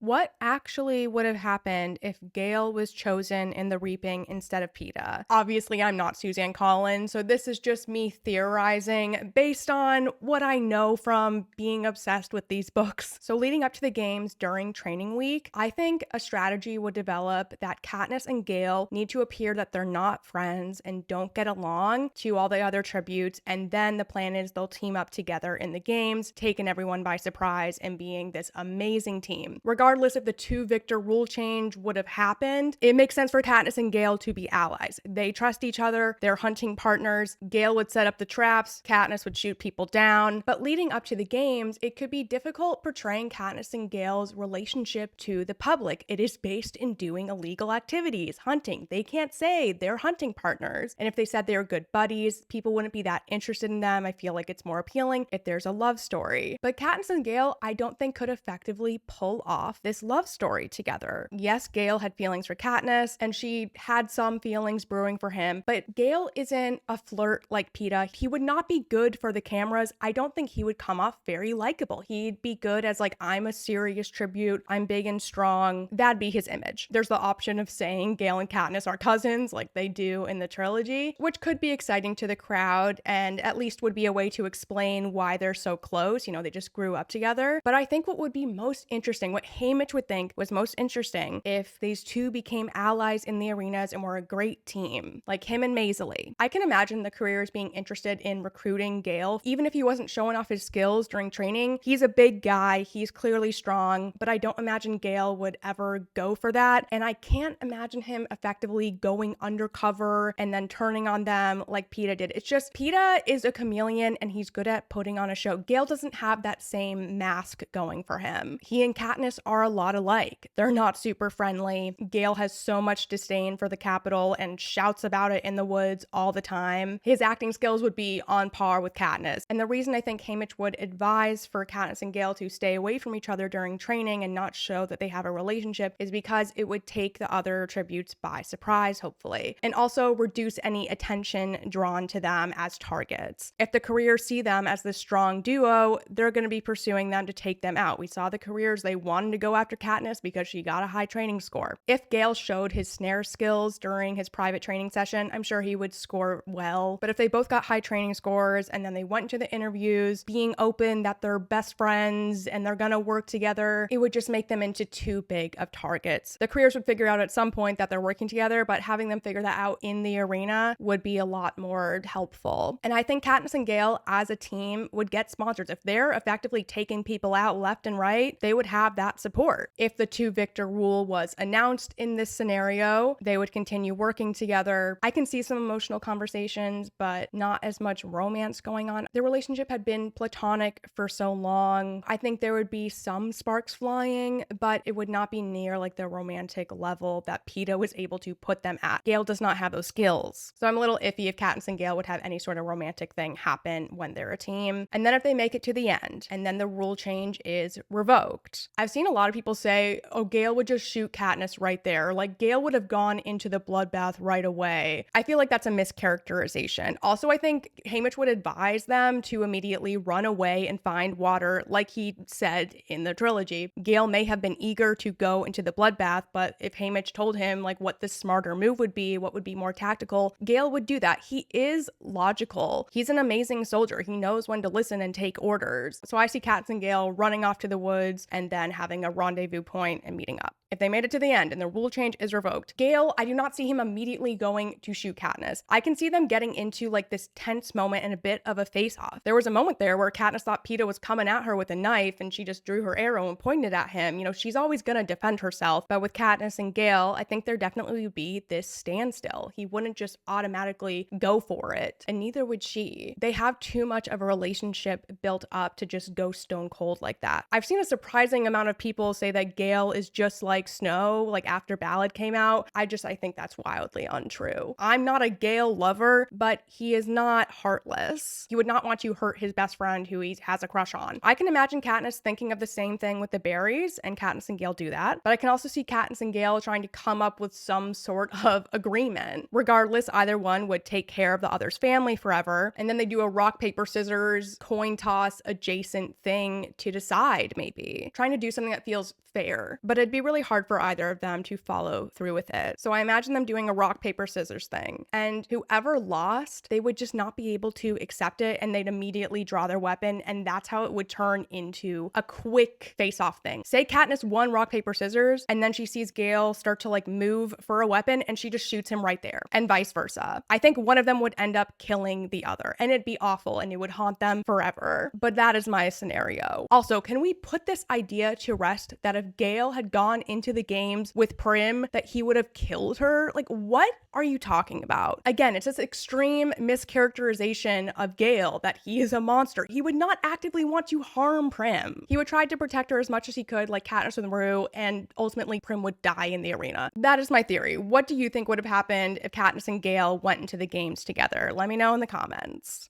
What actually would have happened if Gale was chosen in the Reaping instead of Peeta? Obviously, I'm not Suzanne Collins, so this is just me theorizing based on what I know from being obsessed with these books. So leading up to the games during training week, I think a strategy would develop that Katniss and Gale need to appear that they're not friends and don't get along to all the other tributes, and then the plan is they'll team up together in the games, taking everyone by surprise and being this amazing team. Regardless if the two victor rule change would have happened, it makes sense for Katniss and Gale to be allies. They trust each other, they're hunting partners. Gale would set up the traps, Katniss would shoot people down. But leading up to the games, it could be difficult portraying Katniss and Gale's relationship to the public. It is based in doing illegal activities, hunting. They can't say they're hunting partners. And if they said they were good buddies, people wouldn't be that interested in them. I feel like it's more appealing if there's a love story. But Katniss and Gale, I don't think could effectively pull off this love story together. Yes, Gale had feelings for Katniss, and she had some feelings brewing for him, but Gale isn't a flirt like Peeta. He would not be good for the cameras. I don't think he would come off very likable. He'd be good as like, I'm a serious tribute, I'm big and strong. That'd be his image. There's the option of saying Gale and Katniss are cousins like they do in the trilogy, which could be exciting to the crowd and at least would be a way to explain why they're so close. You know, they just grew up together. But I think what would be most interesting, what Haymitch would think was most interesting, if these two became allies in the arenas and were a great team, like him and Maisley. I can imagine the careers being interested in recruiting Gale, even if he wasn't showing off his skills during training. He's a big guy, he's clearly strong, but I don't imagine Gale would ever go for that. And I can't imagine him effectively going undercover and then turning on them like Peeta did. It's just, Peeta is a chameleon and he's good at putting on a show. Gale doesn't have that same mask going for him. He and Katniss are a lot alike. They're not super friendly. Gale has so much disdain for the Capitol and shouts about it in the woods all the time. His acting skills would be on par with Katniss. And the reason I think Haymitch would advise for Katniss and Gale to stay away from each other during training and not show that they have a relationship is because it would take the other tributes by surprise, hopefully, and also reduce any attention drawn to them as targets. If the careers see them as this strong duo, they're going to be pursuing them to take them out. We saw the careers, they wanted to go after Katniss because she got a high training score. If Gale showed his snare skills during his private training session, I'm sure he would score well. But if they both got high training scores and then they went to the interviews being open that they're best friends and they're gonna work together, it would just make them into too big of targets. The careers would figure out at some point that they're working together, but having them figure that out in the arena would be a lot more helpful. And I think Katniss and Gale as a team would get sponsors. If they're effectively taking people out left and right, they would have that support. If the two victor rule was announced in this scenario, they would continue working together. I can see some emotional conversations, but not as much romance going on. Their relationship had been platonic for so long. I think there would be some sparks flying, but it would not be near like the romantic level that Peeta was able to put them at. Gale does not have those skills. So I'm a little iffy if Katniss and Gale would have any sort of romantic thing happen when they're a team. And then if they make it to the end, and then the rule change is revoked. I've seen a lot of people say, oh, Gale would just shoot Katniss right there. Like Gale would have gone into the bloodbath right away. I feel like that's a mischaracterization. Also, I think Haymitch would advise them to immediately run away and find water, like he said in the trilogy. Gale may have been eager to go into the bloodbath, but if Haymitch told him like what the smarter move would be, what would be more tactical, Gale would do that. He is logical. He's an amazing soldier. He knows when to listen and take orders. So I see Katniss and Gale running off to the woods and then having a rendezvous point and meeting up. If they made it to the end and the rule change is revoked, Gale, I do not see him immediately going to shoot Katniss. I can see them getting into like this tense moment and a bit of a face-off. There was a moment there where Katniss thought Peeta was coming at her with a knife and she just drew her arrow and pointed at him. You know, she's always gonna defend herself. But with Katniss and Gale, I think there definitely would be this standstill. He wouldn't just automatically go for it, and neither would she. They have too much of a relationship built up to just go stone cold like that. I've seen a surprising amount of people say that Gale is just like Snow, like after Ballad came out. I think that's wildly untrue. I'm not a Gale lover, but he is not heartless. He would not want to hurt his best friend who he has a crush on. I can imagine Katniss thinking of the same thing with the berries, and Katniss and Gale do that, but I can also see Katniss and Gale trying to come up with some sort of agreement. Regardless, either one would take care of the other's family forever, and then they do a rock, paper, scissors, coin toss adjacent thing to decide, maybe. Trying to do something that feels fair, but it'd be really hard for either of them to follow through with it. So I imagine them doing a rock, paper, scissors thing, and whoever lost, they would just not be able to accept it, and they'd immediately draw their weapon, and that's how it would turn into a quick face-off thing. Say Katniss won rock, paper, scissors, and then she sees Gale start to like move for a weapon, and she just shoots him right there, and vice versa. I think one of them would end up killing the other, and it'd be awful, and it would haunt them forever. But that is my scenario. Also, can we put this idea to rest that if Gale had gone into the games with Prim, that he would have killed her? Like, what are you talking about? Again, it's this extreme mischaracterization of Gale that he is a monster. He would not actively want to harm Prim. He would try to protect her as much as he could, like Katniss with Rue, and ultimately Prim would die in the arena. That is my theory. What do you think would have happened if Katniss and Gale went into the games together? Let me know in the comments.